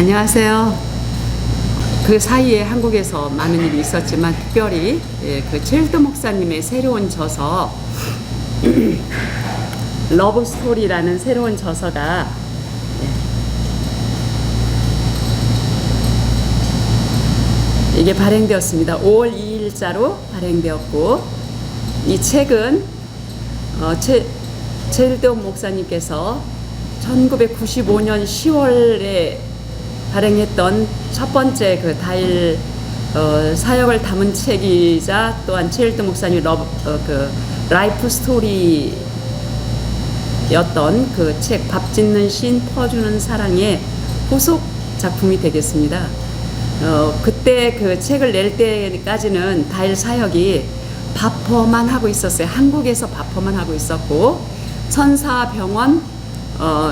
안녕하세요. 그 사이에 한국에서 많은 일이 있었지만 특별히 그 첼도 목사님의 새로운 저서 러브 스토리라는 새로운 저서가 이게 발행되었습니다. 5월 2일자로 발행되었고, 이 책은 첼도 목사님께서 1995년 10월에 발행했던 첫 번째 그 다일 사역을 담은 책이자, 또한 첼도 목사님 라이프 스토리였던 그 책 밥 짓는 신 퍼주는 사랑의 후속 작품이 되겠습니다. 그때 그 책을 낼 때까지는 다일 사역이 바퍼만 하고 있었어요. 한국에서 바퍼만 하고 있었고, 천사병원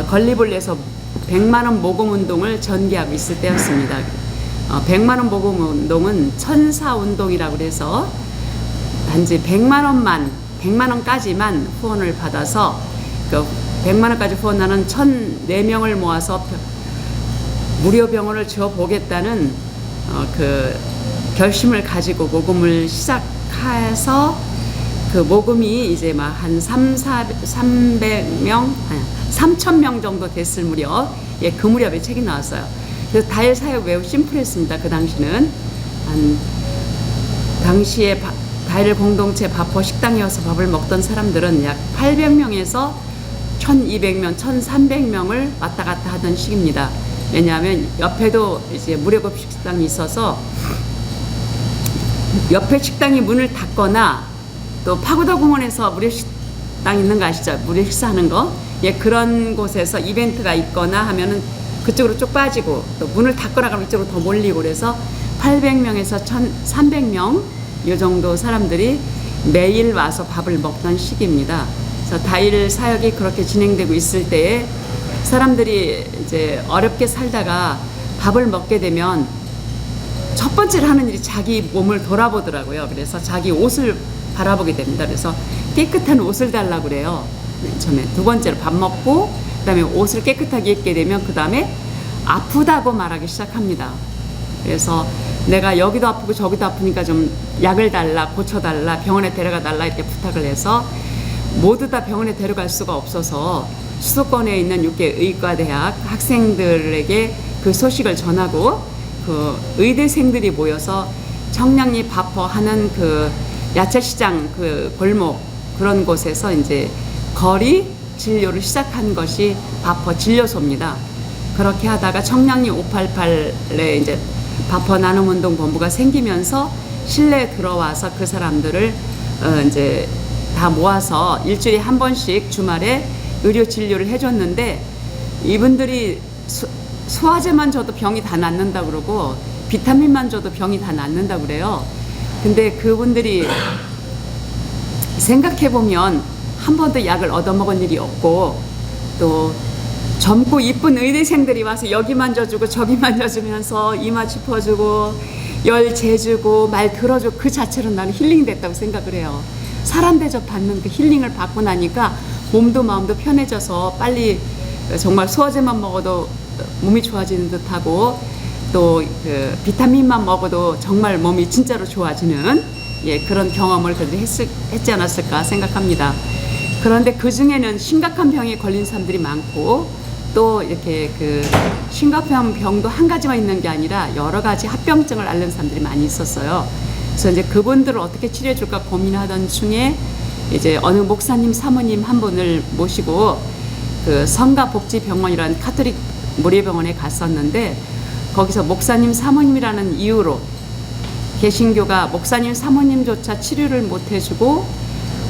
건립을 위해서 100만원 모금 운동을 전개하고 있을 때였습니다. 100만원 모금 운동은 천사운동이라고 해서 단지 100만원까지만 후원을 받아서 그 100만원까지 후원하는 1004명을 모아서 무료 병원을 지어보겠다는 그 결심을 가지고 모금을 시작해서, 그 모금이 이제 막 한 300명, 3,000명 정도 됐을 무렵, 그 무렵에 책이 나왔어요. 그래서 다일 사역 매우 심플했습니다. 그 당시는 당시에 다일 공동체 바퍼 식당에 와서 밥을 먹던 사람들은 약 800명에서 1,200명, 1,300명을 왔다 갔다 하던 시기입니다. 왜냐하면 옆에도 이제 무료급 식당이 있어서 옆에 식당이 문을 닫거나, 또 파고다 공원에서 무료 식당 있는 거 아시죠? 무료 식사하는 거. 그런 곳에서 이벤트가 있거나 하면은 그쪽으로 쭉 빠지고, 또 문을 닫거나 그러면 이쪽으로 더 몰리고, 그래서 800명에서 1,300명 이 정도 사람들이 매일 와서 밥을 먹던 시기입니다. 그래서 다일 사역이 그렇게 진행되고 있을 때에 사람들이 이제 어렵게 살다가 밥을 먹게 되면 첫 번째로 하는 일이 자기 몸을 돌아보더라고요. 그래서 자기 옷을 바라보게 됩니다. 그래서 깨끗한 옷을 달라고 그래요. 처음에. 두 번째로 밥 먹고, 그 다음에 옷을 깨끗하게 입게 되면 그 다음에 아프다고 말하기 시작합니다. 그래서 내가 여기도 아프고 저기도 아프니까 좀 약을 달라, 고쳐달라, 병원에 데려가 달라 이렇게 부탁을 해서, 모두 다 병원에 데려갈 수가 없어서 수도권에 있는 6개 의과대학 학생들에게 그 소식을 전하고, 그 의대생들이 모여서 청량리 바퍼하는 그 야채시장 그 골목 그런 곳에서 이제 거리 진료를 시작한 것이 바퍼 진료소입니다. 그렇게 하다가 청량리 588에 이제 바퍼 나눔운동 본부가 생기면서 실내에 들어와서 그 사람들을 이제 다 모아서 일주일에 한 번씩 주말에 의료 진료를 해줬는데, 이분들이 소화제만 줘도 병이 다 낫는다 그러고 비타민만 줘도 병이 다 낫는다 그래요. 근데 그분들이 생각해보면 한 번도 약을 얻어먹은 일이 없고, 또 젊고 이쁜 의대생들이 와서 여기 만져주고 저기 만져주면서 이마 짚어주고 열 재주고 말 들어주고, 그 자체로 나는 힐링됐다고 생각을 해요. 사람 대접 받는 그 힐링을 받고 나니까 몸도 마음도 편해져서 빨리 정말 소화제만 먹어도 몸이 좋아지는 듯하고, 또 그 비타민만 먹어도 정말 몸이 진짜로 좋아지는 그런 경험을 그들이 했지 않았을까 생각합니다. 그런데 그 중에는 심각한 병에 걸린 사람들이 많고, 또 이렇게 그 심각한 병도 한 가지만 있는 게 아니라 여러 가지 합병증을 앓는 사람들이 많이 있었어요. 그래서 이제 그분들을 어떻게 치료해 줄까 고민하던 중에 이제 어느 목사님 사모님 한 분을 모시고 그 성가복지병원이라는 카톨릭 무료병원에 갔었는데, 거기서 목사님 사모님이라는 이유로 개신교가 목사님 사모님조차 치료를 못 해주고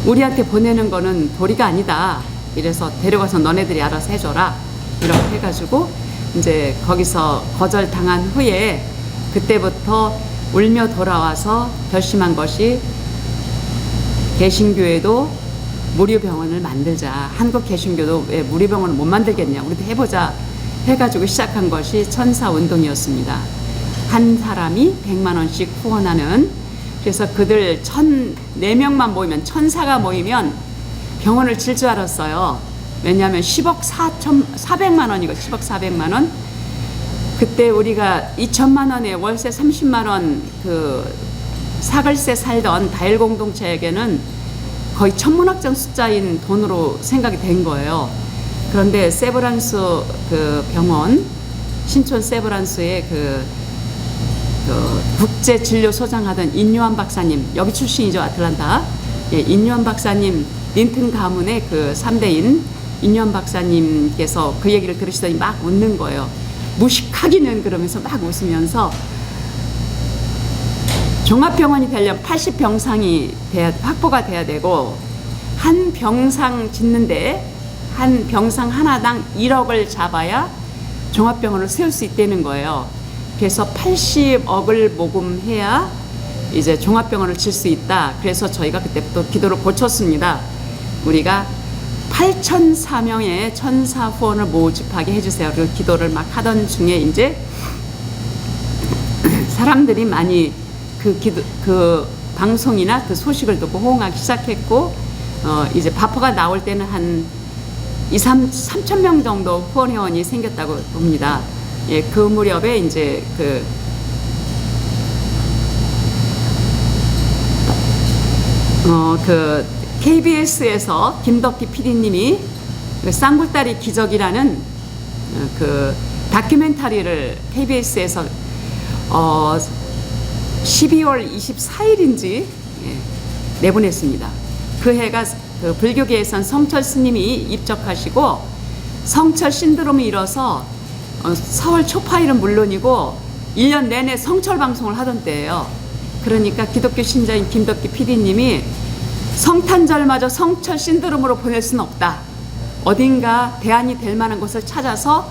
우리한테 보내는 거는 도리가 아니다. 이래서 데려가서 너네들이 알아서 해줘라. 이렇게 해가지고 이제 거기서 거절당한 후에 그때부터 울며 돌아와서 결심한 것이, 개신교에도 무료병원을 만들자. 한국 개신교도 왜 무료병원을 못 만들겠냐. 우리도 해보자. 해가지고 시작한 것이 천사운동이었습니다. 한 사람이 100만원씩 후원하는, 그래서 그들 1,004명만 모이면, 천사가 모이면 병원을 질 줄 알았어요. 왜냐하면 10억 400만 원이고 10억 400만 원. 그때 우리가 2천만 원에 월세 30만 원 그 사글세 살던 다일 공동체에게는 거의 천문학적 숫자인 돈으로 생각이 된 거예요. 그런데 세브란스 그 병원, 신촌 세브란스의 그 국제 진료 소장하던 인요한 박사님, 여기 출신이죠, 아틀란타. 예, 인요한 박사님, 린튼 가문의 그 3대인 인요한 박사님께서 그 얘기를 들으시더니 막 웃는 거예요. 무식하기는, 그러면서 막 웃으면서 종합병원이 되려면 80병상이 확보가 돼야 되고, 한 병상 짓는데 한 병상 하나당 1억을 잡아야 종합병원을 세울 수 있다는 거예요. 그래서 80억을 모금해야 이제 종합병원을 질 수 있다. 그래서 저희가 그때부터 기도를 고쳤습니다. 우리가 8,004명의 천사 후원을 모집하게 해주세요. 그 기도를 막 하던 중에 이제 사람들이 많이 그 방송이나 그 소식을 듣고 호응하기 시작했고, 이제 바퍼가 나올 때는 한 3천 명 정도 후원 회원이 생겼다고 봅니다. 예, 그 무렵에 이제 그 KBS에서 김덕기 PD님이 쌍굴다리 기적이라는 그 다큐멘터리를 KBS에서 12월 24일인지 내보냈습니다. 그 해가 그 불교계에선 성철 스님이 입적하시고 성철 신드롬이 일어서 서울 초파일은 물론이고 1년 내내 성철 방송을 하던 때예요. 그러니까 기독교 신자인 김덕기 PD님이 성탄절마저 성철 신드롬으로 보낼 수는 없다. 어딘가 대안이 될 만한 곳을 찾아서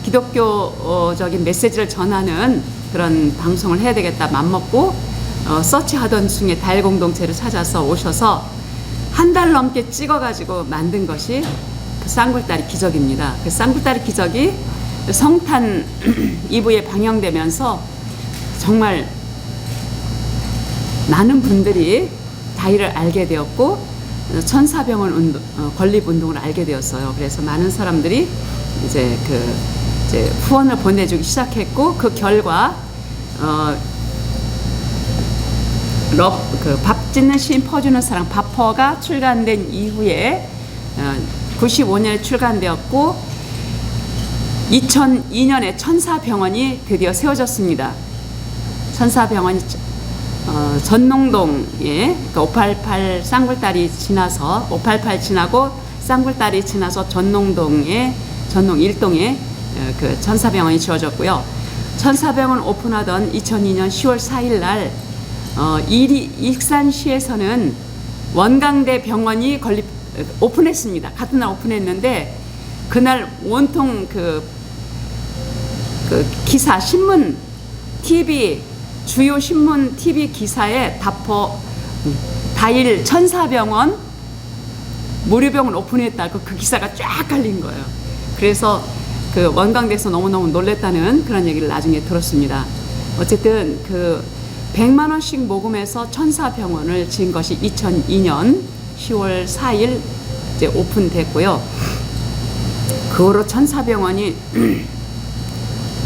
기독교적인 메시지를 전하는 그런 방송을 해야 되겠다 맘먹고 서치하던 중에 다일 공동체를 찾아서 오셔서 한 달 넘게 찍어가지고 만든 것이 그 쌍굴다리 기적입니다. 그 쌍굴다리 기적이 성탄 이브에 방영되면서 정말 많은 분들이 다일을 알게 되었고 천사병원 건립운동을 알게 되었어요. 그래서 많은 사람들이 이제 후원을 보내주기 시작했고, 그 결과 밥 짓는 시인 퍼주는 사랑 바퍼가 출간된 이후에 95년에 출간되었고 2002년에 천사병원이 드디어 세워졌습니다. 천사병원이 전농동에 588 쌍굴다리 지나서 588 지나고 쌍굴다리 지나서 전농동 1동에 그 천사병원이 지어졌고요. 천사병원 오픈하던 2002년 10월 4일 날 익산시에서는 원광대 병원이 오픈했습니다. 같은 날 오픈했는데 그날 온통 그 기사, 신문, TV, 주요 신문, TV 기사에 다일 천사병원 무료병원 오픈했다고 그 기사가 쫙 깔린 거예요. 그래서 그 원광대에서 너무너무 놀랬다는 그런 얘기를 나중에 들었습니다. 어쨌든 100만 원씩 모금해서 천사병원을 지은 것이 2002년 10월 4일 이제 오픈됐고요. 그 후로 천사병원이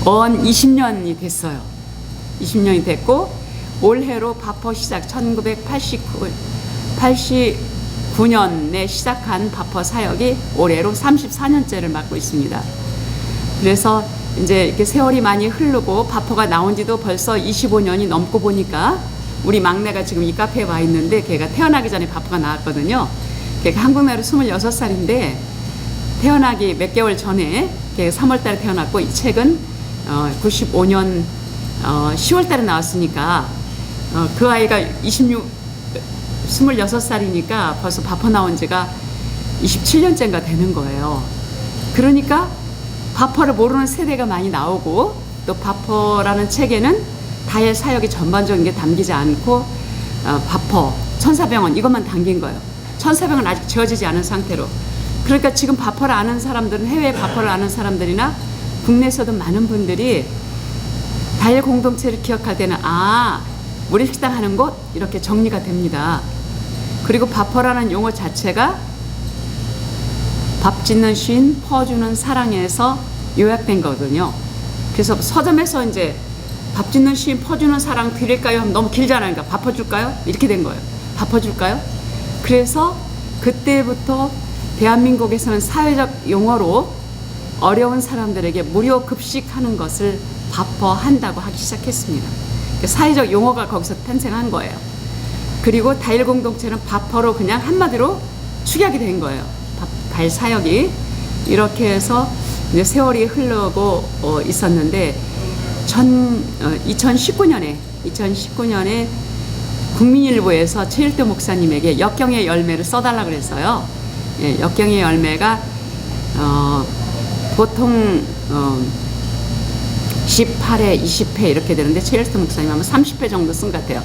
20년이 됐어요. 20년이 됐고 올해로 바퍼 시작 1989년에 시작한 바퍼 사역이 올해로 34년째를 맡고 있습니다. 그래서 이제 이렇게 세월이 많이 흐르고 바퍼가 나온 지도 벌써 25년이 넘고 보니까 우리 막내가 지금 이 카페에 와 있는데 걔가 태어나기 전에 바퍼가 나왔거든요. 걔가 한국 나이로 26살인데 태어나기 몇 개월 전에 걔가 3월 달에 태어났고 이 책은 95년 10월 달에 나왔으니까 그 아이가 26살이니까 벌써 바퍼 나온 지가 27년째인가 되는 거예요. 그러니까 바퍼를 모르는 세대가 많이 나오고 또 바퍼라는 책에는 다일 사역이 전반적인 게 담기지 않고 바퍼, 천사병원 이것만 담긴 거예요. 천사병원 아직 지어지지 않은 상태로. 그러니까 지금 바퍼를 아는 사람들은 해외 바퍼를 아는 사람들이나 국내에서도 많은 분들이 다일 공동체를 기억할 때는 무료식당 하는 곳 이렇게 정리가 됩니다. 그리고 바퍼라는 용어 자체가 밥 짓는 쉰 퍼주는 사랑에서 요약된 거거든요. 그래서 서점에서 이제 밥 짓는 시인 퍼주는 사랑 드릴까요? 하면 너무 길잖아요. 그러니까 밥 퍼줄까요? 이렇게 된 거예요. 밥 퍼줄까요? 그래서 그때부터 대한민국에서는 사회적 용어로 어려운 사람들에게 무료 급식하는 것을 밥퍼한다고 하기 시작했습니다. 사회적 용어가 거기서 탄생한 거예요. 그리고 다일 공동체는 밥퍼로 그냥 한마디로 축약이 된 거예요. 다일 사역이 이렇게 해서 이제 세월이 흐르고 있었는데 2019년에 국민일보에서 최일도 목사님에게 역경의 열매를 써달라 그랬어요. 예, 역경의 열매가 보통 18회, 20회 이렇게 되는데 최일도 목사님 아마 30회 정도 쓴 것 같아요.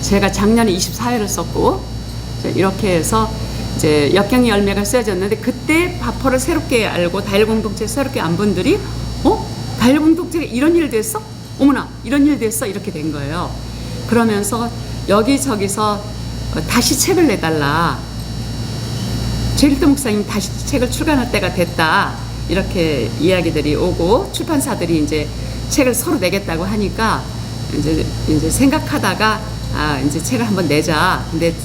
제가 작년에 24회를 썼고 이렇게 해서 이제 역경의 열매가 쓰여졌는데 그때 바퍼를 새롭게 알고 다일 공동체 새롭게 안 분들이 다일 공동체가 이런 일도 했어? 어머나 이런 일도 했어? 이렇게 된 거예요. 그러면서 여기저기서 다시 책을 내달라. 최일도 목사님 다시 책을 출간할 때가 됐다. 이렇게 이야기들이 오고 출판사들이 이제 책을 서로 내겠다고 하니까 이제 생각하다가 이제 책을 한번 내자. 근데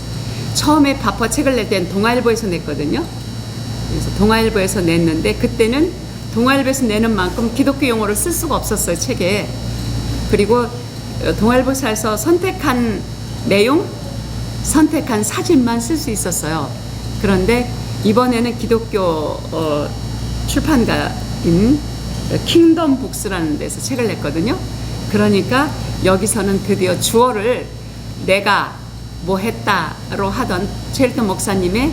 처음에 바퍼 책을 낼 때는 동아일보에서 냈거든요. 그래서 동아일보에서 냈는데 그때는 동아일보에서 내는 만큼 기독교 용어를 쓸 수가 없었어요, 책에. 그리고 동아일보사에서 선택한 내용, 선택한 사진만 쓸 수 있었어요. 그런데 이번에는 기독교 출판가인 킹덤 북스라는 데서 책을 냈거든요. 그러니까 여기서는 드디어 주어를 내가 뭐 했다로 하던 최일도 목사님의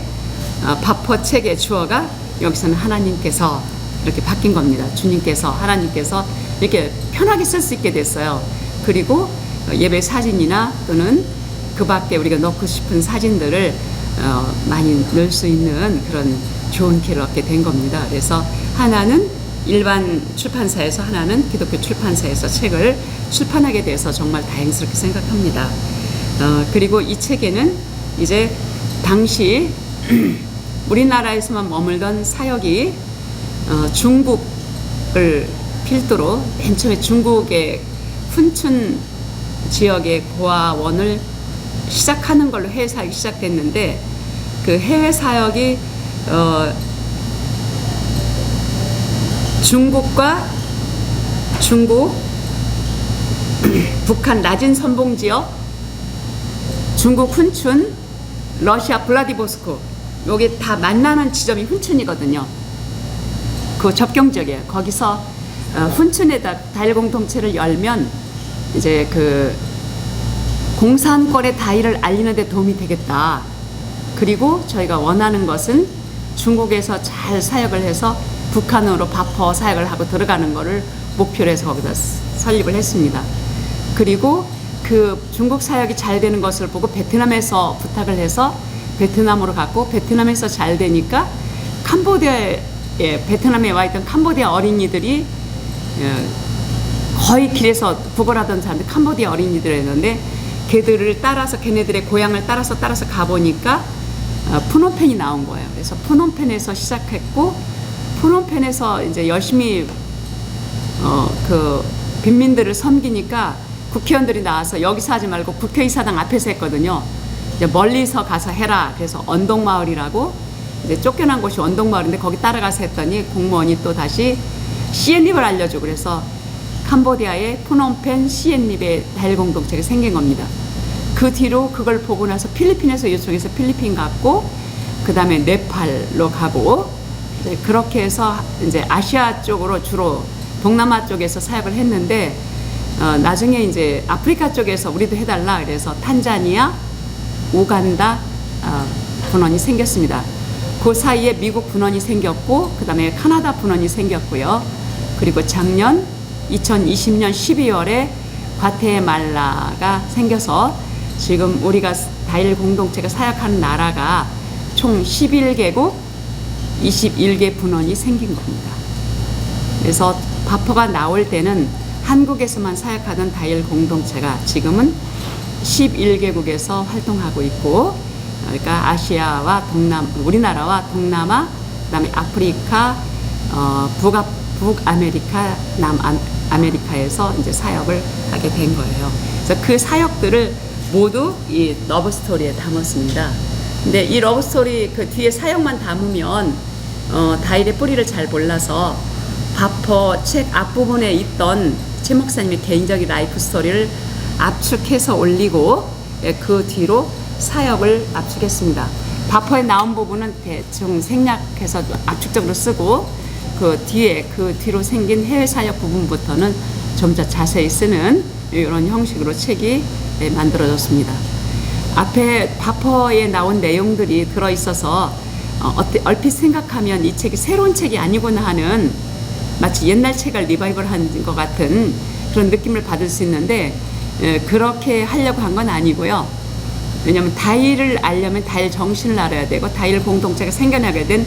바퍼 책의 주어가 여기서는 하나님께서 이렇게 바뀐 겁니다. 주님께서, 하나님께서 이렇게 편하게 쓸 수 있게 됐어요. 그리고 예배 사진이나 또는 그 밖에 우리가 넣고 싶은 사진들을 많이 넣을 수 있는 그런 좋은 기회를 얻게 된 겁니다. 그래서 하나는 일반 출판사에서, 하나는 기독교 출판사에서 책을 출판하게 돼서 정말 다행스럽게 생각합니다. 그리고 이 책에는 이제 당시 우리나라에서만 머물던 사역이 중국을 필두로 맨 처음에 중국의 훈춘 지역의 고아원을 시작하는 걸로 해외 사역이 시작됐는데 그 해외 사역이 중국, 북한 라진 선봉 지역, 중국 훈춘, 러시아 블라디보스토크 여기 다 만나는 지점이 훈춘이거든요. 그 접경 지역이에요. 거기서 훈춘에다 다일 공동체를 열면 이제 그 공산권의 다일을 알리는 데 도움이 되겠다. 그리고 저희가 원하는 것은 중국에서 잘 사역을 해서 북한으로 바퍼 사역을 하고 들어가는 거를 목표로 해서 거기다 설립을 했습니다. 그리고 그 중국 사역이 잘 되는 것을 보고 베트남에서 부탁을 해서 베트남으로 갔고 베트남에서 잘 되니까 캄보디아에 베트남에 와 있던 캄보디아 어린이들이 거의 길에서 구걸하던 사람들 캄보디아 어린이들이었는데 걔들을 따라서 걔네들의 고향을 따라서 가보니까 푸놈펜이 나온 거예요. 그래서 푸놈펜에서 시작했고 푸놈펜에서 이제 열심히 그 빈민들을 섬기니까 국회의원들이 나와서 여기서 하지 말고 국회의사당 앞에서 했거든요. 이제 멀리서 가서 해라. 그래서 언덕마을이라고 이제 쫓겨난 곳이 언덕마을인데 거기 따라가서 했더니 공무원이 또 다시 시엔립을 알려주고 그래서 캄보디아의 푸놈펜 시엔립의 다일 공동체가 생긴 겁니다. 그 뒤로 그걸 보고 나서 필리핀에서 요청해서 필리핀 갔고 그 다음에 네팔로 가고 그렇게 해서 이제 아시아 쪽으로 주로 동남아 쪽에서 사역을 했는데 나중에 이제 아프리카 쪽에서 우리도 해달라 그래서 탄자니아, 우간다 분원이 생겼습니다. 그 사이에 미국 분원이 생겼고 그 다음에 카나다 분원이 생겼고요. 그리고 작년 2020년 12월에 과테말라가 생겨서 지금 우리가 다일 공동체가 사역하는 나라가 총 11개국 21개 분원이 생긴 겁니다. 그래서 바퍼가 나올 때는 한국에서만 사역하던 다일 공동체가 지금은 11개국에서 활동하고 있고 그러니까 아시아와 우리나라와 동남아, 그다음에 아프리카, 북아메리카, 아메리카에서 이제 사역을 하게 된 거예요. 그래서 그 사역들을 모두 이 러브 스토리에 담았습니다. 근데 이 러브 스토리 그 뒤에 사역만 담으면 다일의 뿌리를 잘 몰라서 바퍼 책 앞부분에 있던 최 목사님의 개인적인 라이프 스토리를 압축해서 올리고 그 뒤로 사역을 압축했습니다. 바퍼에 나온 부분은 대충 생략해서 압축적으로 쓰고 그 뒤로 생긴 해외 사역 부분부터는 좀 더 자세히 쓰는 이런 형식으로 책이 만들어졌습니다. 앞에 바퍼에 나온 내용들이 들어있어서 얼핏 생각하면 이 책이 새로운 책이 아니구나 하는 마치 옛날 책을 리바이벌한 것 같은 그런 느낌을 받을 수 있는데 그렇게 하려고 한 건 아니고요. 왜냐하면 다일을 알려면 다일 정신을 알아야 되고 다일 공동체가 생겨나게 된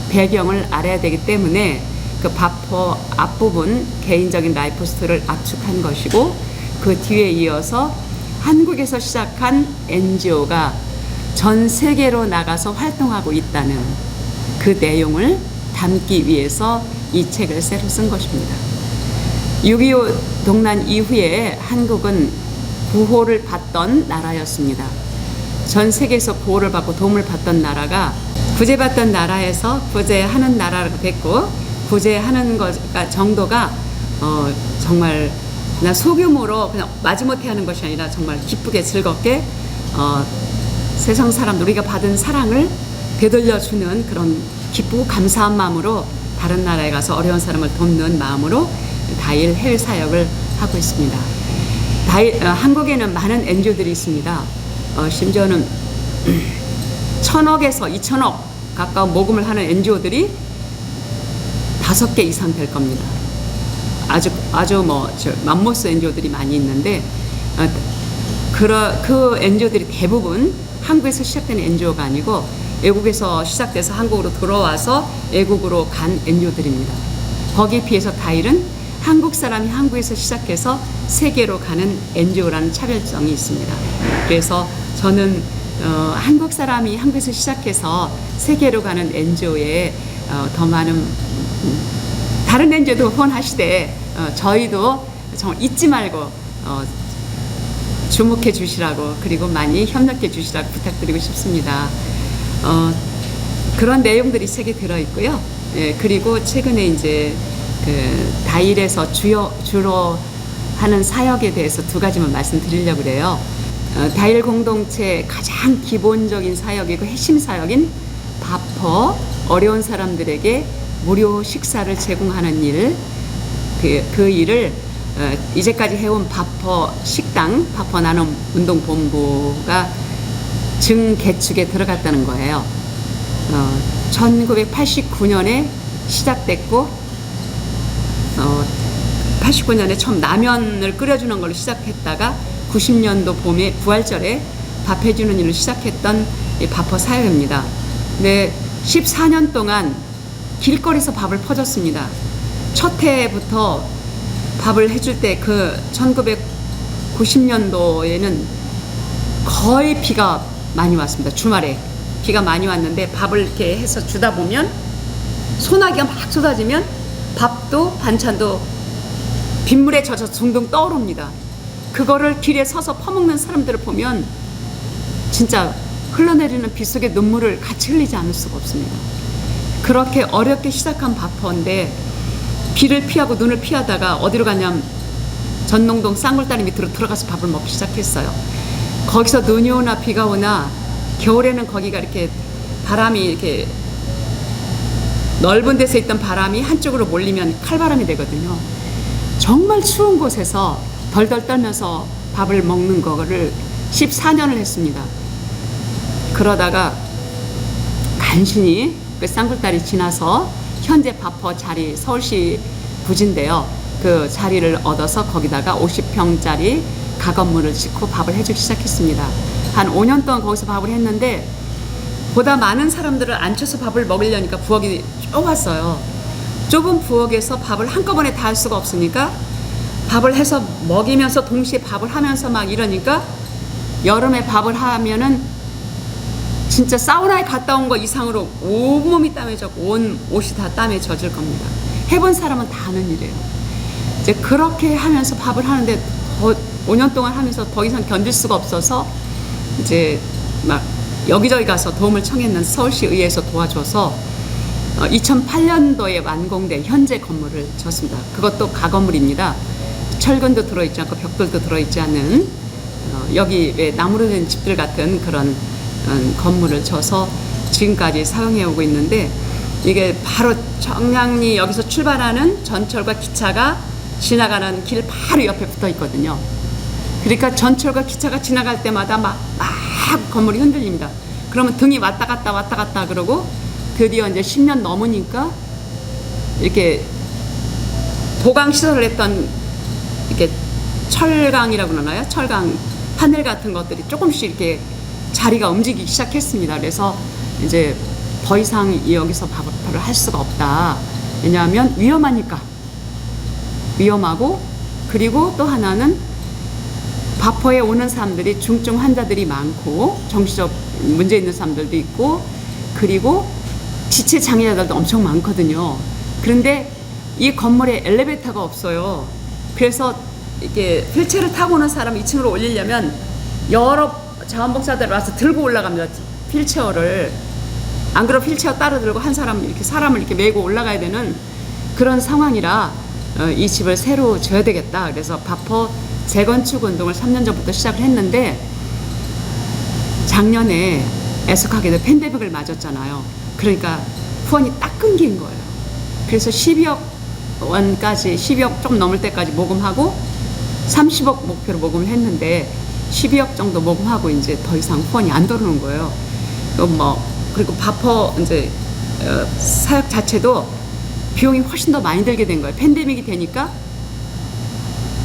배경을 알아야 되기 때문에 그 바퍼 앞부분 개인적인 라이프 스토리를 압축한 것이고 그 뒤에 이어서 한국에서 시작한 NGO가 전 세계로 나가서 활동하고 있다는 그 내용을 담기 위해서 이 책을 새로 쓴 것입니다. 6.25 동란 이후에 한국은 구호를 받던 나라였습니다. 전 세계에서 구호를 받고 도움을 받던 나라가 구제받던 나라에서 구제하는 나라가 됐고 구제하는 것 정도가 정말 그냥 소규모로 그냥 마지못해 하는 것이 아니라 정말 기쁘게 즐겁게 세상 사람들 우리가 받은 사랑을 되돌려주는 그런 기쁘고 감사한 마음으로 다른 나라에 가서 어려운 사람을 돕는 마음으로 다일 해외 사역을 하고 있습니다. 한국에는 많은 NGO들이 있습니다. 심지어는 1,000억에서 2,000억 가까운 모금을 하는 NGO들이 5개 이상 될 겁니다. 아주 맘모스 NGO들이 많이 있는데 그 NGO들이 대부분 한국에서 시작된 NGO가 아니고 외국에서 시작돼서 한국으로 들어와서 외국으로 간 NGO들입니다. 거기에 비해서 다일은 한국 사람이 한국에서 시작해서 세계로 가는 NGO라는 차별성이 있습니다. 그래서 저는 한국 사람이 한국에서 시작해서 세계로 가는 NGO에 더 많은 다른 NGO도 후원하시되 저희도 정말 잊지 말고 주목해 주시라고 그리고 많이 협력해 주시라고 부탁드리고 싶습니다. 그런 내용들이 책에 들어있고요. 그리고 최근에 이제 그 다일에서 주로 하는 사역에 대해서 2가지만 말씀드리려고 그래요. 다일 공동체 가장 기본적인 사역이고 핵심 사역인 바퍼 어려운 사람들에게 무료 식사를 제공하는 일, 그 일을 이제까지 해온 바퍼 식당, 바퍼 나눔 운동본부가 증개축에 들어갔다는 거예요. 1989년에 시작됐고 89년에 처음 라면을 끓여주는 걸로 시작했다가 90년도 봄에 부활절에 밥 해주는 일을 시작했던 이 바퍼 사역입니다. 근데 14년 동안 길거리에서 밥을 퍼줬습니다. 첫 해부터 밥을 해줄 때 그 1990년도에는 거의 비가 많이 왔습니다. 주말에 비가 많이 왔는데 밥을 이렇게 해서 주다 보면 소나기가 막 쏟아지면 밥도 반찬도 빗물에 젖어 둥둥 떠오릅니다. 그거를 길에 서서 퍼먹는 사람들을 보면 진짜 흘러내리는 비 속에 눈물을 같이 흘리지 않을 수가 없습니다. 그렇게 어렵게 시작한 바퍼인데 비를 피하고 눈을 피하다가 어디로 가냐면 전농동 쌍굴다리 밑으로 들어가서 밥을 먹기 시작했어요. 거기서 눈이 오나 비가 오나 겨울에는 거기가 이렇게 바람이 이렇게 넓은 데서 있던 바람이 한쪽으로 몰리면 칼바람이 되거든요. 정말 추운 곳에서 덜덜 떨면서 밥을 먹는 거를 14년을 했습니다. 그러다가 간신히 그 쌍굴다리 지나서 현재 바퍼 자리 서울시 부지인데요. 그 자리를 얻어서 거기다가 50평짜리 가건물을 짓고 밥을 해주기 시작했습니다. 한 5년 동안 거기서 밥을 했는데 보다 많은 사람들을 앉혀서 밥을 먹으려니까 부엌이 좁았어요. 좁은 부엌에서 밥을 한꺼번에 다 할 수가 없으니까 밥을 해서 먹이면서 동시에 밥을 하면서 막 이러니까 여름에 밥을 하면은 진짜 사우나에 갔다 온 거 이상으로 온몸이 땀에 젖고 온 옷이 다 땀에 젖을 겁니다. 해본 사람은 다 아는 일이에요. 이제 그렇게 하면서 밥을 하는데 5년 동안 하면서 더 이상 견딜 수가 없어서 이제 막 여기저기 가서 도움을 청했는 서울시 의회에서 도와줘서 2008년도에 완공된 현재 건물을 졌습니다. 그것도 가건물입니다. 철근도 들어있지 않고 벽돌도 들어있지 않은 여기 왜 나무로 된 집들 같은 그런 건물을 져서 지금까지 사용해 오고 있는데, 이게 바로 청량리 여기서 출발하는 전철과 기차가 지나가는 길 바로 옆에 붙어 있거든요. 그러니까 전철과 기차가 지나갈 때마다 막 건물이 흔들립니다. 그러면 등이 왔다 갔다 그러고 드디어 이제 10년 넘으니까 이렇게 보강 시설을 했던 이렇게 철강이라고 그러나요? 철강 판넬 같은 것들이 조금씩 이렇게 자리가 움직이기 시작했습니다. 그래서 이제 더 이상 여기서 밥을 할 수가 없다. 왜냐하면 위험하니까. 위험하고, 그리고 또 하나는 바포에 오는 사람들이 중증 환자들이 많고 정신적 문제 있는 사람들도 있고, 그리고 지체 장애자들도 엄청 많거든요. 그런데 이 건물에 엘리베이터가 없어요. 그래서 이렇게 휠체어를 타고 오는 사람 2층으로 올리려면 여러 자원봉사자들 와서 들고 올라갑니다. 휠체어를. 안 그러면 휠체어 따로 들고 한 사람 이렇게 사람을 이렇게 메고 올라가야 되는 그런 상황이라 이 집을 새로 지어야 되겠다. 그래서 바포 재건축 운동을 3년 전부터 시작을 했는데, 작년에 애석하게도 팬데믹을 맞았잖아요. 그러니까 후원이 딱 끊긴 거예요. 그래서 12억 원까지, 12억 좀 넘을 때까지 모금하고 30억 목표로 모금을 했는데 12억 정도 모금하고 이제 더 이상 후원이 안 들어오는 거예요. 그리고 바포 이제 사역 자체도 비용이 훨씬 더 많이 들게 된 거예요. 팬데믹이 되니까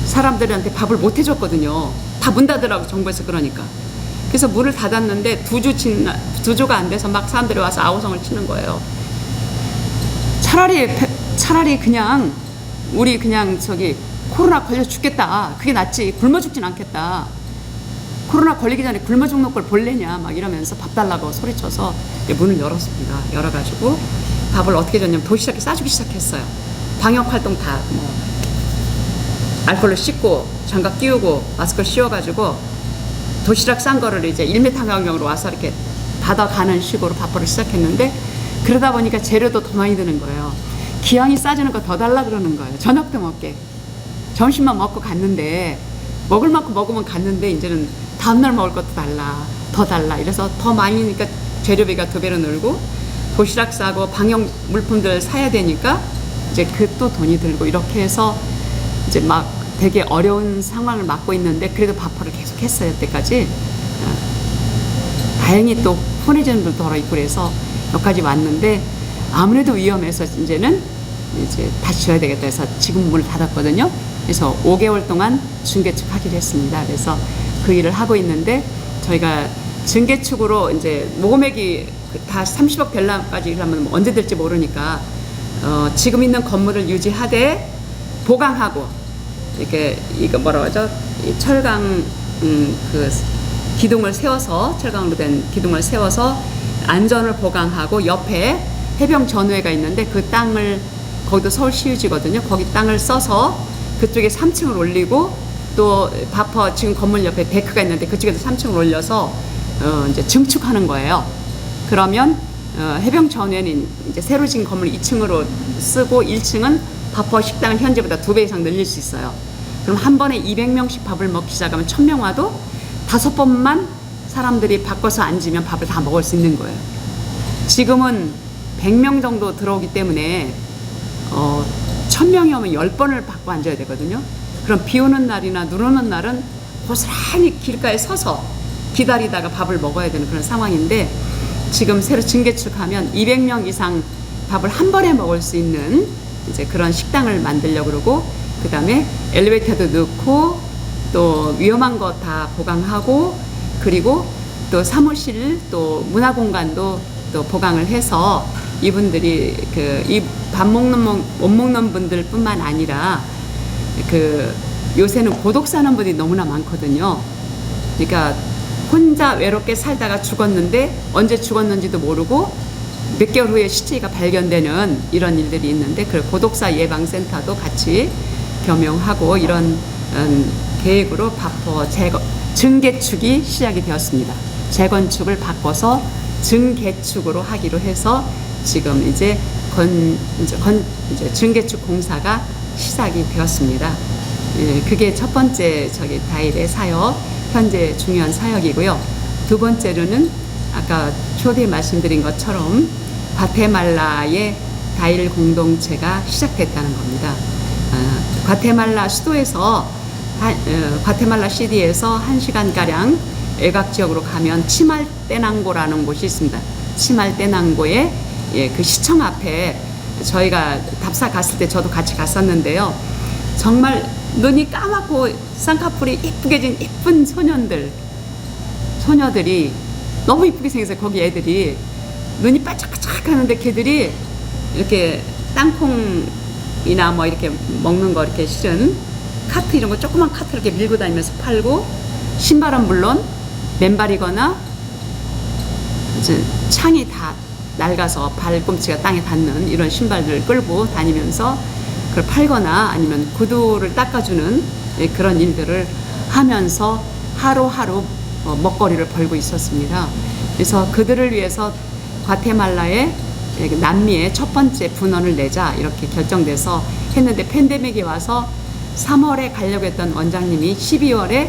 사람들한테 밥을 못 해줬거든요. 다 문 닫으라고 정부에서. 그러니까 그래서 문을 닫았는데 2주가 안 돼서 막 사람들이 와서 아우성을 치는 거예요. 차라리 그냥 우리 그냥 코로나 걸려 죽겠다, 그게 낫지, 굶어 죽진 않겠다, 코로나 걸리기 전에 굶어 죽는 걸 볼래냐 막 이러면서 밥 달라고 소리쳐서 문을 열었습니다. 열어가지고 밥을 어떻게 줬냐면 도시락에 싸주기 시작했어요. 방역활동 다 알코올로 씻고 장갑 끼우고 마스크를 씌워가지고 도시락 싼 거를 이제 1m 간격으로 와서 이렇게 받아가는 식으로 밥벌을 시작했는데, 그러다 보니까 재료도 더 많이 드는 거예요. 기왕이 싸주는 거 더 달라 그러는 거예요. 저녁도 먹게. 점심만 먹고 갔는데, 먹을 만큼 먹으면 갔는데 이제는 다음날 먹을 것도 더 달라. 이래서 더 많이니까 재료비가 2배로 늘고, 도시락 싸고 방역 물품들 사야 되니까 이제 그 또 돈이 들고, 이렇게 해서 이제 막 되게 어려운 상황을 맞고 있는데, 그래도 바포를 계속 했어요. 여태까지. 다행히 또 후원해주는 분도 덜어 있고 그래서 여기까지 왔는데, 아무래도 위험해서 이제는 다시 지어야 되겠다 해서 지금 문을 닫았거든요. 그래서 5개월 동안 증개축 하기로 했습니다. 그래서 그 일을 하고 있는데, 저희가 증개축으로 이제 모금액이 다 30억 될라까지 하면 언제 될지 모르니까 지금 있는 건물을 유지하되 보강하고, 이거 뭐라고 하죠? 이 철강 그 기둥을 세워서, 철강으로 된 기둥을 세워서 안전을 보강하고, 옆에 해병 전우회가 있는데 그 땅을, 거기도 서울시유지거든요. 거기 땅을 써서 그쪽에 3층을 올리고, 또 바포 지금 건물 옆에 데크가 있는데 그쪽에도 3층을 올려서 이제 증축하는 거예요. 그러면 해병 전후회는 이제 새로 지은 건물 2층으로 쓰고 1층은 바포 식당을 현재보다 2배 이상 늘릴 수 있어요. 그럼 한 번에 200명씩 밥을 먹기 시작하면 1000명 와도 5번만 사람들이 바꿔서 앉으면 밥을 다 먹을 수 있는 거예요. 지금은 100명 정도 들어오기 때문에 1000명이 오면 10번을 바꿔 앉아야 되거든요. 그럼 비 오는 날이나 눈 오는 날은 고스란히 길가에 서서 기다리다가 밥을 먹어야 되는 그런 상황인데, 지금 새로 증개축하면 200명 이상 밥을 한 번에 먹을 수 있는 이제 그런 식당을 만들려고 그러고, 그 다음에 엘리베이터도 넣고, 또 위험한 거 다 보강하고, 그리고 또 사무실, 또 문화공간도 또 보강을 해서 이분들이 이 밥 먹는 못 먹는 분들뿐만 아니라 요새는 고독 사는 분이 너무나 많거든요. 그러니까 혼자 외롭게 살다가 죽었는데 언제 죽었는지도 모르고 몇 개월 후에 시체가 발견되는 이런 일들이 있는데, 그 고독사 예방센터도 같이 겸용하고 이런 계획으로 바포 증개축이 시작이 되었습니다. 재건축을 바꿔서 증개축으로 하기로 해서 지금 이제 증개축 공사가 시작이 되었습니다. 예, 그게 첫 번째 다일의 사역, 현재 중요한 사역이고요. 두 번째로는 아까 초대에 말씀드린 것처럼 과테말라의 다일 공동체가 시작됐다는 겁니다. 과테말라 수도에서 과테말라 시티에서 1시간가량 외곽 지역으로 가면 치말떼낭고라는 곳이 있습니다. 치말떼낭고의 그 시청 앞에 저희가 답사 갔을 때 저도 같이 갔었는데요. 정말 눈이 까맣고 쌍꺼풀이 이쁘게 진 이쁜 소녀들이 너무 이쁘게 생겼어요. 거기 애들이 눈이 반짝반짝 하는데 걔들이 이렇게 땅콩이나 뭐 이렇게 먹는 거 이렇게 실은 카트 이런 거 조그만 카트 이렇게 밀고 다니면서 팔고, 신발은 물론 맨발이거나 이제 창이 다 낡아서 발꿈치가 땅에 닿는 이런 신발들을 끌고 다니면서 그걸 팔거나 아니면 구두를 닦아주는 그런 일들을 하면서 하루하루 먹거리를 벌고 있었습니다. 그래서 그들을 위해서 과테말라의 남미의 첫 번째 분원을 내자 이렇게 결정돼서 했는데, 팬데믹이 와서 3월에 가려고 했던 원장님이 12월에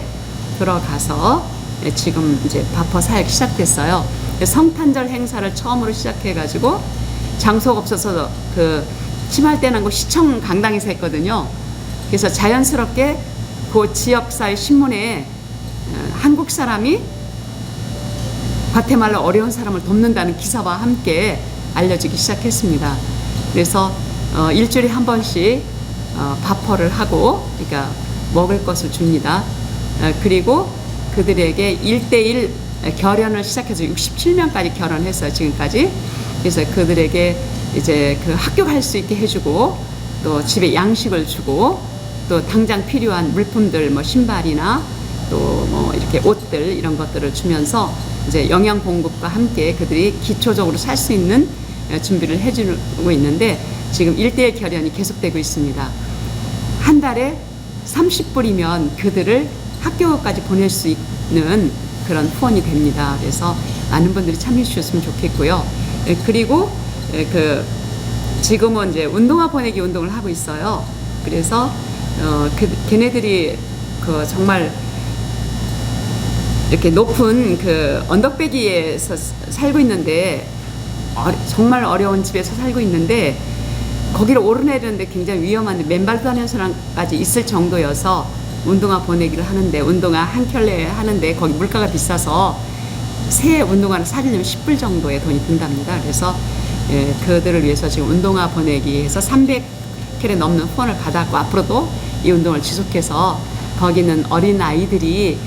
들어가서 지금 이제 바퍼 사역이 시작됐어요. 성탄절 행사를 처음으로 시작해가지고 장소가 없어서 그 치말떼낭고 시청 강당에서 했거든요. 그래서 자연스럽게 그 지역사회 신문에 한국 사람이 과테말라 어려운 사람을 돕는다는 기사와 함께 알려지기 시작했습니다. 그래서 일주일에 한 번씩 바퍼를 하고, 그러니까 먹을 것을 줍니다. 그리고 그들에게 1대1 결연을 시작해서 67명까지 결혼했어요, 지금까지. 그래서 그들에게 이제 그 학교 갈 수 있게 해주고, 또 집에 양식을 주고, 또 당장 필요한 물품들, 뭐 신발이나 또 뭐 이렇게 옷들 이런 것들을 주면서 이제 영양 공급과 함께 그들이 기초적으로 살 수 있는 준비를 해주고 있는데, 지금 1대1 결연이 계속되고 있습니다. 한 달에 30불이면 그들을 학교까지 보낼 수 있는 그런 후원이 됩니다. 그래서 많은 분들이 참여해 주셨으면 좋겠고요. 그리고 지금은 이제 운동화 보내기 운동을 하고 있어요. 그래서 걔네들이 정말 이렇게 높은 언덕배기에서 살고 있는데, 정말 어려운 집에서 살고 있는데, 거기를 오르내리는데 굉장히 위험한데 맨발 다니는 사람까지 있을 정도여서 운동화 보내기를 하는데, 운동화 한 켤레 하는데 거기 물가가 비싸서 새 운동화를 사려면 10불 정도의 돈이 든답니다. 그래서 그들을 위해서 지금 운동화 보내기 해서 300켤레 넘는 후원을 받았고, 앞으로도 이 운동을 지속해서 거기는 어린 아이들이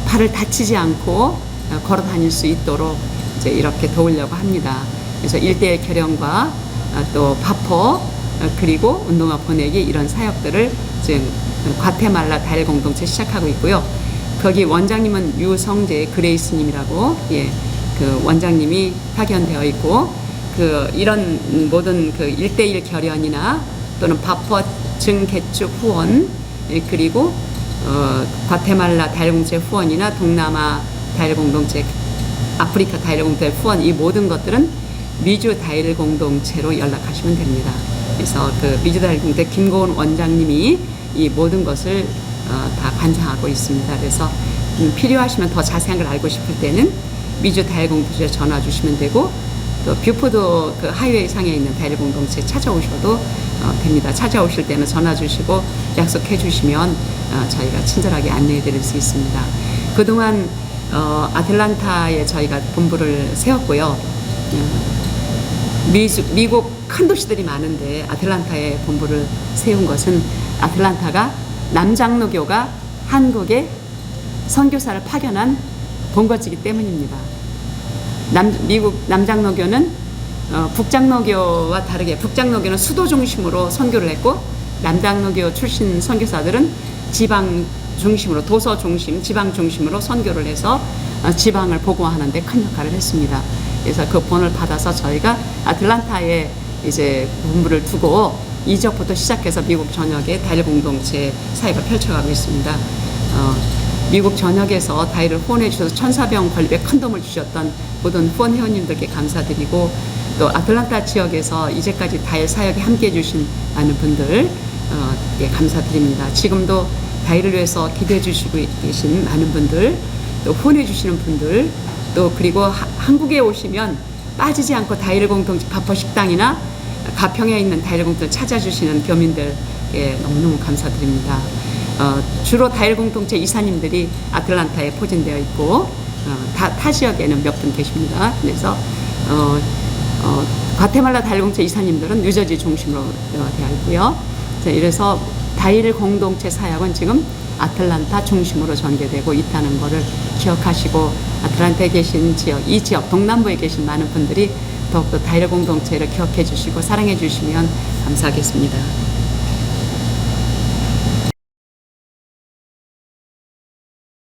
발을 다치지 않고 걸어 다닐 수 있도록 이제 이렇게 도우려고 합니다. 그래서 1대1 결연과 또 바퍼 그리고 운동화 보내기 이런 사역들을 지금 과테말라 다일 공동체 시작하고 있고요. 거기 원장님은 유성재 그레이스님이라고 그 원장님이 파견되어 있고, 이런 모든 1대1 결연이나 또는 바퍼 증개축 후원, 그리고 과테말라 다일 공동체 후원이나 동남아 다일 공동체, 아프리카 다일 공동체 후원, 이 모든 것들은 미주 다일 공동체로 연락하시면 됩니다. 그래서 미주 다일 공동체 김고은 원장님이 이 모든 것을 다 관장하고 있습니다. 그래서 필요하시면 더 자세한 걸 알고 싶을 때는 미주 다일 공동체에 전화 주시면 되고, 또 뷰푸드 하이웨이 상에 있는 다일 공동체 찾아오셔도 됩니다. 찾아오실 때는 전화 주시고 약속해 주시면 저희가 친절하게 안내해 드릴 수 있습니다. 그동안 아틀란타에 저희가 본부를 세웠고요. 미국 큰 도시들이 많은데 아틀란타에 본부를 세운 것은, 아틀란타가 남장로교가 한국에 선교사를 파견한 본거지이기 때문입니다. 미국 남장로교는 북장로교와 다르게, 북장로교는 수도 중심으로 선교를 했고, 남장로교 출신 선교사들은 지방 중심으로, 도서 중심, 지방 중심으로 선교를 해서 지방을 복음화하는 데 큰 역할을 했습니다. 그래서 그 본을 받아서 저희가 아틀란타에 이제 본부를 두고 이 지역부터 시작해서 미국 전역에 다일 공동체 사회가 펼쳐가고 있습니다. 미국 전역에서 다일을 후원해 주셔서 1,400원 권립에 큰 도움을 주셨던 모든 후원 회원님들께 감사드리고, 또 아틀란타 지역에서 이제까지 다일 사역에 함께 해주신 많은 분들 예, 감사드립니다. 지금도 다일을 위해서 기도해 주시고 계신 많은 분들, 또 후원해 주시는 분들, 또 그리고 한국에 오시면 빠지지 않고 다일 공동체 가포 식당이나 가평에 있는 다일 공동체 찾아주시는 교민들께 너무너무 감사드립니다. 주로 다일 공동체 이사님들이 아틀란타에 포진되어 있고 타 지역에는 몇 분 계십니다. 그래서 과테말라 다일 공동체 이사님들은 뉴저지 중심으로 되어 있고요. 이래서 다일 공동체 사역은 지금 아틀란타 중심으로 전개되고 있다는 것을 기억하시고, 아틀란타에 계신 지역, 이 지역 동남부에 계신 많은 분들이 더욱더 다일 공동체를 기억해 주시고 사랑해 주시면 감사하겠습니다.